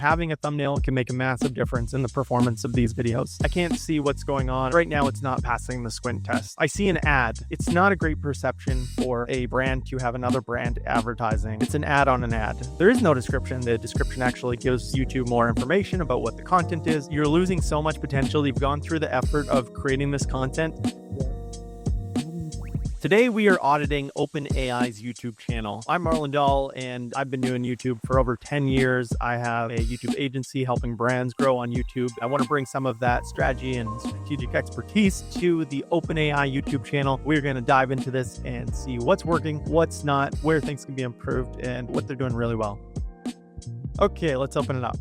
Having a thumbnail can make a massive difference in the performance of these videos. I can't see what's going on. Right now, it's not passing the squint test. I see an ad. It's not a great perception for a brand to have another brand advertising. It's an ad on an ad. There is no description. The description actually gives YouTube more information about what the content is. You're losing so much potential. You've gone through the effort of creating this content. Today, we are auditing OpenAI's YouTube channel. I'm Marlon Doll, and I've been doing YouTube for over 10 years. I have a YouTube agency helping brands grow on YouTube. I want to bring some of that strategy and strategic expertise to the OpenAI YouTube channel. We're going to dive into this and see what's working, what's not, where things can be improved, and what they're doing really well. Okay, let's open it up.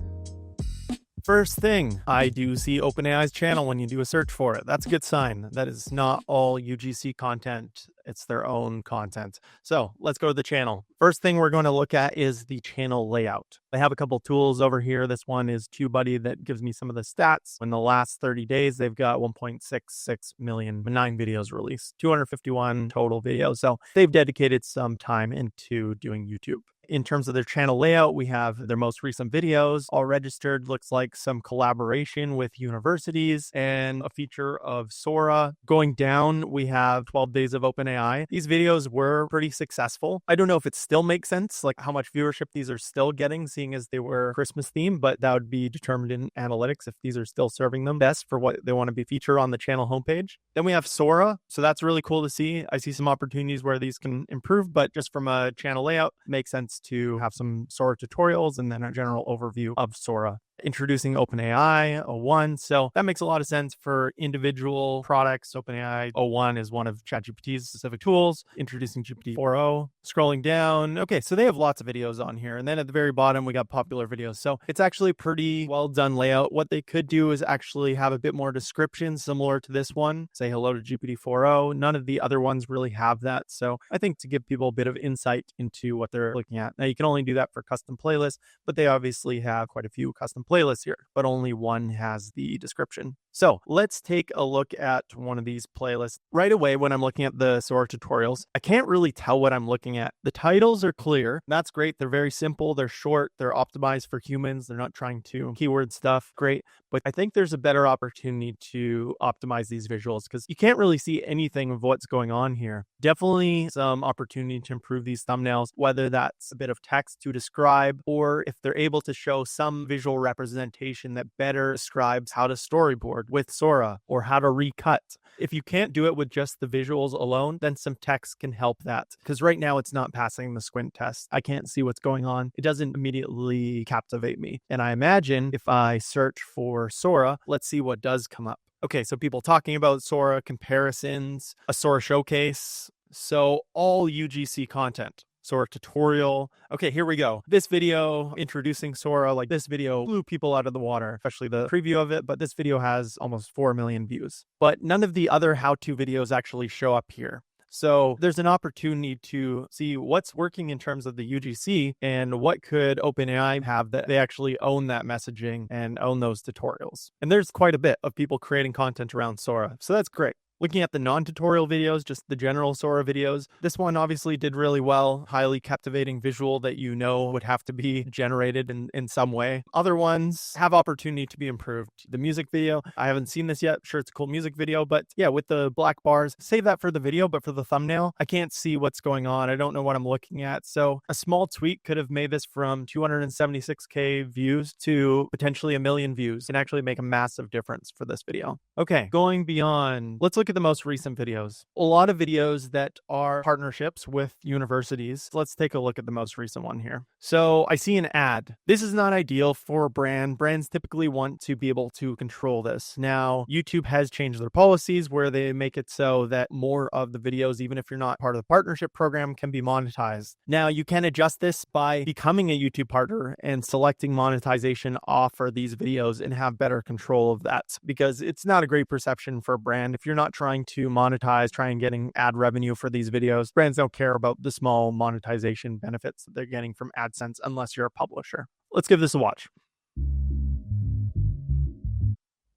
First thing, I do see OpenAI's channel when you do a search for it. That's a good sign. That is not all UGC content. It's their own content. So let's go to the channel. First thing we're going to look at is the channel layout. They have a couple tools over here. This one is TubeBuddy that gives me some of the stats. In the last 30 days, they've got 1.66 million 9 videos released, 251 total videos. So they've dedicated some time into doing YouTube. In terms of their channel layout, we have their most recent videos all registered. Looks like some collaboration with universities and a feature of Sora. Going down, we have 12 days of OpenAI. These videos were pretty successful. I don't know if it still makes sense, like how much viewership these are still getting, seeing as they were Christmas themed, but that would be determined in analytics if these are still serving them best for what they want to be featured on the channel homepage. Then we have Sora. So that's really cool to see. I see some opportunities where these can improve, but just from a channel layout, it makes sense to have some Sora tutorials and then a general overview of Sora. Introducing OpenAI 01. So that makes a lot of sense for individual products. OpenAI 01 is one of ChatGPT's specific tools. Introducing GPT 4.0. Scrolling down. Okay, so they have lots of videos on here. And then at the very bottom, we got popular videos. So it's actually pretty well done layout. What they could do is actually have a bit more description similar to this one. Say hello to GPT 4.0. None of the other ones really have that. So I think to give people a bit of insight into what they're looking at. Now you can only do that for custom playlists, but they obviously have quite a few custom playlists here, but only one has the description. So let's take a look at one of these playlists. Right away, when I'm looking at the Sora tutorials, I can't really tell what I'm looking at. The titles are clear. That's great. They're very simple. They're short. They're optimized for humans. They're not trying to keyword stuff. Great. But I think there's a better opportunity to optimize these visuals because you can't really see anything of what's going on here. Definitely some opportunity to improve these thumbnails, whether that's a bit of text to describe or if they're able to show some visual representation that better describes how to storyboard with Sora or how to recut. If you can't do it with just the visuals alone, then some text can help that. Because right now it's not passing the squint test. I can't see what's going on. It doesn't immediately captivate me. And I imagine if I search for Sora, let's see what does come up. Okay, so people talking about Sora, comparisons, a Sora showcase. So all UGC content. Sora tutorial. Okay, here we go. This video introducing Sora, like this video blew people out of the water, especially the preview of it, but this video has almost 4 million views. But none of the other how-to videos actually show up here. So there's an opportunity to see what's working in terms of the UGC and what could OpenAI have that they actually own that messaging and own those tutorials. And there's quite a bit of people creating content around Sora. So that's great. Looking at the non-tutorial videos, just the general Sora videos, this one obviously did really well. Highly captivating visual that you know would have to be generated in some way. Other ones have opportunity to be improved. The music video, I haven't seen this yet. Sure, it's a cool music video, but yeah, with the black bars, save that for the video, but for the thumbnail, I can't see what's going on. I don't know what I'm looking at. So a small tweak could have made this from 276K views to potentially 1 million views. It can actually make a massive difference for this video. Okay, going beyond, let's look at the most recent videos. A lot of videos that are partnerships with universities. Let's take a look at the most recent one here. So I see an ad. This is not ideal for a brand. Brands typically want to be able to control this. Now, YouTube has changed their policies where they make it so that more of the videos, even if you're not part of the partnership program, can be monetized. Now, you can adjust this by becoming a YouTube partner and selecting monetization off for these videos and have better control of that because it's not a great perception for a brand. If you're not trying to monetize, trying getting ad revenue for these videos, brands don't care about the small monetization benefits that they're getting from AdSense unless you're a publisher. Let's give this a watch.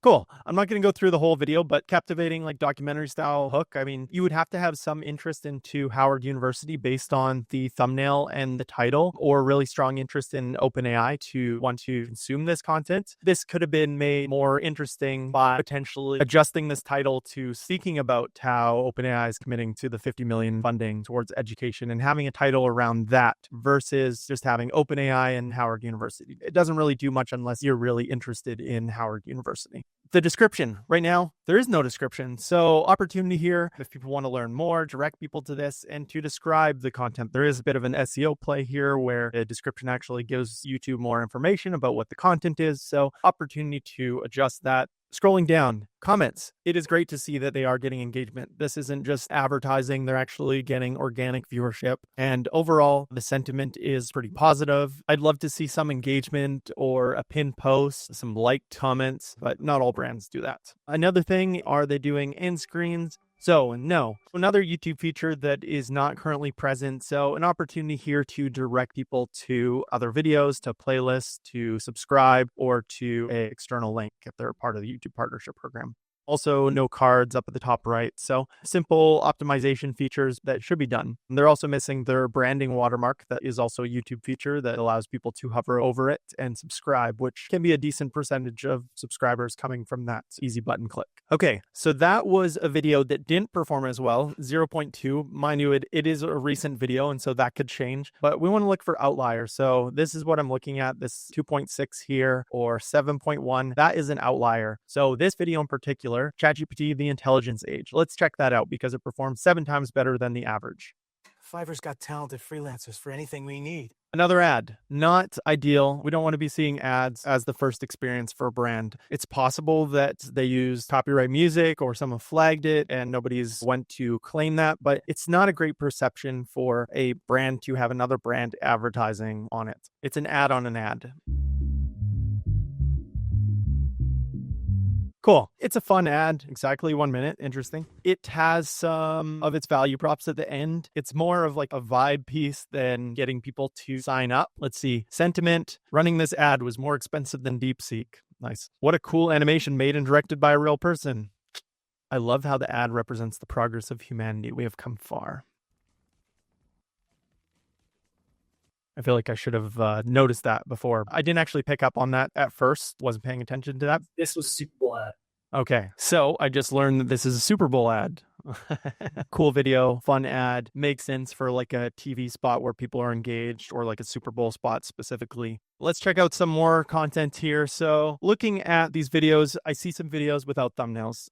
Cool. I'm not going to go through the whole video, but captivating like documentary style hook. I mean, you would have to have some interest into Howard University based on the thumbnail and the title, or really strong interest in OpenAI to want to consume this content. This could have been made more interesting by potentially adjusting this title to speaking about how OpenAI is committing to the 50 million funding towards education and having a title around that versus just having OpenAI and Howard University. It doesn't really do much unless you're really interested in Howard University. The description. Right now, there is no description. So opportunity here, if people want to learn more, direct people to this and to describe the content. There is a bit of an SEO play here where the description actually gives YouTube more information about what the content is. So opportunity to adjust that. Scrolling down, comments. It is great to see that they are getting engagement. This isn't just advertising, they're actually getting organic viewership. And overall, the sentiment is pretty positive. I'd love to see some engagement or a pinned post, some liked comments, but not all brands do that. Another thing, are they doing end screens? So no, another YouTube feature that is not currently present. So an opportunity here to direct people to other videos, to playlists, to subscribe, or to an external link if they're part of the YouTube partnership program. Also, no cards up at the top right. So simple optimization features that should be done. And they're also missing their branding watermark. That is also a YouTube feature that allows people to hover over it and subscribe, which can be a decent percentage of subscribers coming from that easy button click. Okay, so that was a video that didn't perform as well, 0.2. Mind you, it is a recent video, and so that could change. But we want to look for outliers. So this is what I'm looking at, this 2.6 here or 7.1. That is an outlier. So this video in particular, ChatGPT, the intelligence age. Let's check that out because it performs 7 times better than the average. Fiverr's got talented freelancers for anything we need. Another ad, not ideal. We don't want to be seeing ads as the first experience for a brand. It's possible that they use copyright music or someone flagged it and nobody's went to claim that, but it's not a great perception for a brand to have another brand advertising on it. It's an ad on an ad. Cool. It's a fun ad, exactly 1 minute. Interesting. It has some of its value props at the end. It's more of like a vibe piece than getting people to sign up. Let's see. Sentiment. Running this ad was more expensive than DeepSeek. Nice. What a cool animation made and directed by a real person. I love how the ad represents the progress of humanity. We have come far. I feel like I should have noticed that before. I didn't actually pick up on that at first. Wasn't paying attention to that. This was a Super Bowl ad. Okay, so I just learned that this is a Super Bowl ad. Cool video, fun ad, makes sense for like a TV spot where people are engaged or like a Super Bowl spot specifically. Let's check out some more content here. So looking at these videos, I see some videos without thumbnails.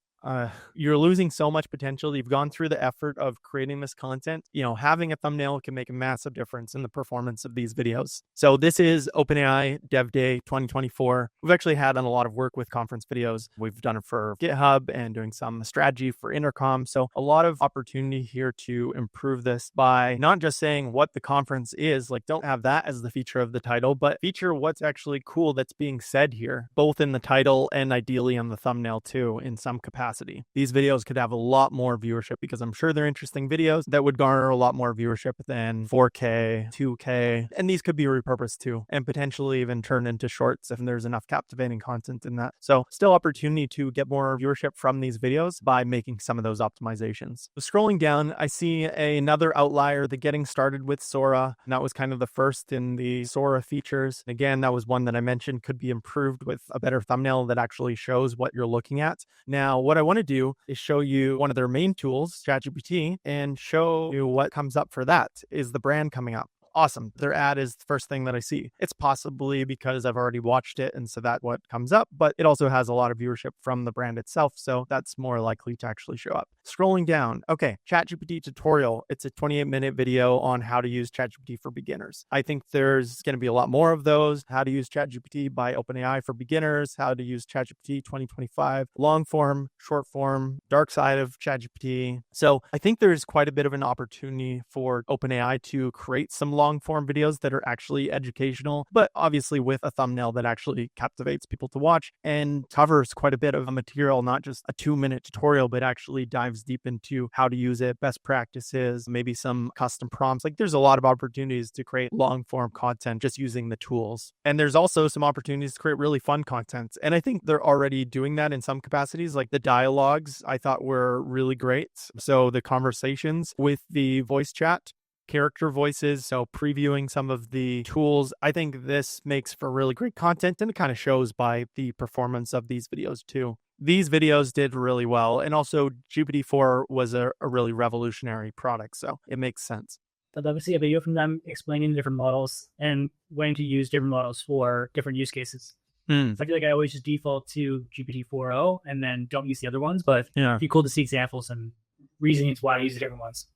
You're losing so much potential. You've gone through the effort of creating this content. You know, having a thumbnail can make a massive difference in the performance of these videos. So this is OpenAI Dev Day 2024. We've actually had done a lot of work with conference videos. We've done it for GitHub and doing some strategy for Intercom. So a lot of opportunity here to improve this by not just saying what the conference is, like don't have that as the feature of the title, but feature what's actually cool that's being said here, both in the title and ideally on the thumbnail too, in some capacity. These videos could have a lot more viewership because I'm sure they're interesting videos that would garner a lot more viewership than 4K, 2K, and these could be repurposed too and potentially even turn into shorts if there's enough captivating content in that. So still opportunity to get more viewership from these videos by making some of those optimizations. So scrolling down, I see another outlier, the getting started with Sora, and that was kind of the first in the Sora features. Again, that was one that I mentioned could be improved with a better thumbnail that actually shows what you're looking at. Now, what I want to do is show you one of their main tools, ChatGPT, and show you what comes up for that. Is the brand coming up? Awesome. Their ad is the first thing that I see. It's possibly because I've already watched it, and so that's what comes up, but it also has a lot of viewership from the brand itself, so that's more likely to actually show up. Scrolling down, okay, ChatGPT tutorial. It's a 28-minute video on how to use ChatGPT for beginners. I think there's going to be a lot more of those. How to use ChatGPT by OpenAI for beginners, how to use ChatGPT 2025, long form, short form, dark side of ChatGPT. So I think there's quite a bit of an opportunity for OpenAI to create some long form videos that are actually educational, but obviously with a thumbnail that actually captivates people to watch and covers quite a bit of material, not just a 2-minute tutorial, but actually dives deep into how to use it, best practices, maybe some custom prompts. Like there's a lot of opportunities to create long form content just using the tools. And there's also some opportunities to create really fun content. And I think they're already doing that in some capacities. Like the dialogues I thought were really great. So the conversations with the voice chat, character voices, so previewing some of the tools. I think this makes for really great content, and it kind of shows by the performance of these videos too. These videos did really well, and also GPT-4 was a really revolutionary product, so it makes sense. I'd love to see a video from them explaining the different models and when to use different models for different use cases. So I feel like I always just default to GPT-4o and then don't use the other ones, but it'd be cool to see examples and reasons why I use the different ones.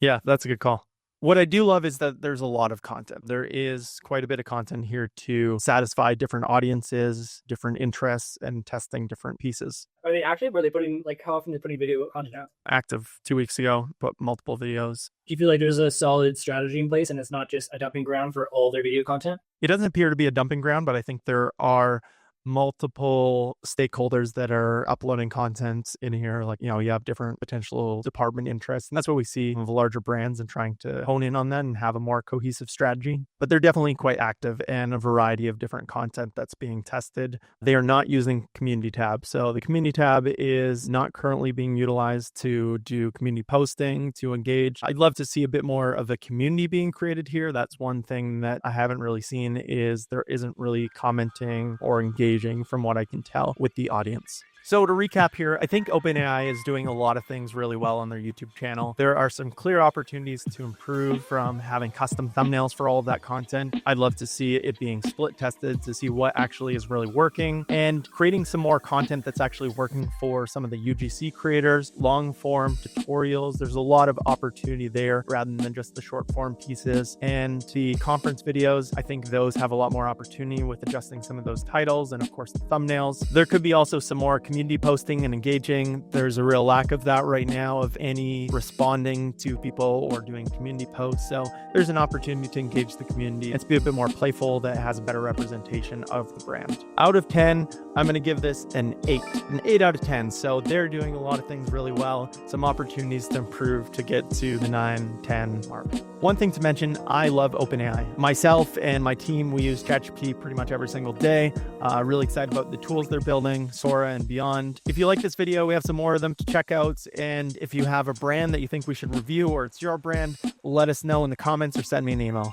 Yeah, that's a good call. What I do love is that there's a lot of content. There is quite a bit of content here to satisfy different audiences, different interests, and testing different pieces. Are they active? Or are they putting, like, how often are they putting video content out? Active 2 weeks ago, put multiple videos. Do you feel like there's a solid strategy in place and it's not just a dumping ground for all their video content? It doesn't appear to be a dumping ground, but I think there are multiple stakeholders that are uploading content in here. Like, you have different potential department interests. And that's what we see with larger brands and trying to hone in on that and have a more cohesive strategy. But they're definitely quite active and a variety of different content that's being tested. They are not using community tab. So the community tab is not currently being utilized to do community posting, to engage. I'd love to see a bit more of a community being created here. That's one thing that I haven't really seen, is there isn't really commenting or engaging from what I can tell with the audience. So to recap here, I think OpenAI is doing a lot of things really well on their YouTube channel. There are some clear opportunities to improve, from having custom thumbnails for all of that content. I'd love to see it being split tested to see what actually is really working, and creating some more content that's actually working for some of the UGC creators, long form tutorials. There's a lot of opportunity there rather than just the short form pieces. And the conference videos, I think those have a lot more opportunity with adjusting some of those titles and of course the thumbnails. There could be also some more community posting and engaging. There's a real lack of that right now, of any responding to people or doing community posts. So there's an opportunity to engage the community and to be a bit more playful, that has a better representation of the brand. Out of 10, I'm going to give this an 8 out of 10. So they're doing a lot of things really well. Some opportunities to improve to get to the 9, 10 mark. One thing to mention, I love OpenAI. Myself and my team, we use ChatGPT pretty much every single day. Really excited about the tools they're building, Sora and beyond. If you like this video, we have some more of them to check out. And if you have a brand that you think we should review, or it's your brand, let us know in the comments or send me an email.